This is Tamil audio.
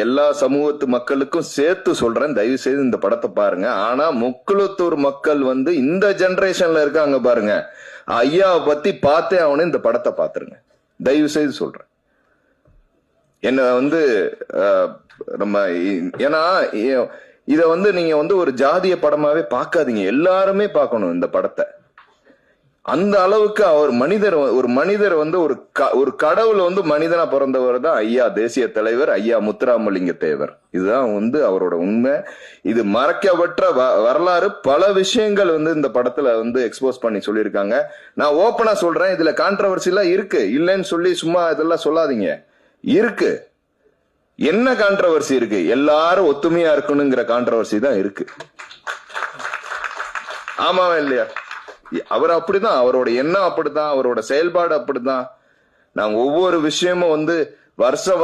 எல்லா சமூகத்து மக்களுக்கும் சேர்த்து சொல்றேன், தயவு செய்து இந்த படத்தை பாருங்க. ஆனா முக்குளத்தூர் மக்கள் இந்த ஜெனரேஷன்ல இருக்காங்க பாருங்க, ஐயாவை பத்தி பார்த்தே அவனு இந்த படத்தை பாத்துருங்க, தயவு செய்து சொல்றேன். என்ன நம்ம ஏன்னா இத நீங்க ஒரு ஜாதிய படமாவே பார்க்காதீங்க, எல்லாருமே பார்க்கணும் இந்த படத்தை. அந்த அளவுக்கு அவர் ஒரு மனிதர் ஒரு கடவுள் மனிதனா பிறந்தவர் தான் ஐயா தேசிய தலைவர் ஐயா முத்துராமலிங்க தேவர். இதுதான் அவரோட உண்மை. இது மறைக்கப்பட்ட வரலாறு. பல விஷயங்கள் இந்த படத்துல எக்ஸ்போஸ் பண்ணி சொல்லியிருக்காங்க. நான் ஓப்பனா சொல்றேன், இதுல கான்ட்ரவர்சி எல்லாம் இருக்கு, இல்லைன்னு சொல்லி சும்மா இதெல்லாம் சொல்லாதீங்க. இருக்கு. என்ன கான்ட்ரவர்சி இருக்கு? எல்லாரும் ஒத்துமையா இருக்கணுங்கிற கான்ட்ரவர்சி தான் இருக்கு. ஆமாவா இல்லையா? அவர் அப்படிதான், அவரோட எண்ணம் அப்படிதான், அவரோட செயல்பாடு அப்படிதான். நாங்க ஒவ்வொரு விஷயமும் வருஷம்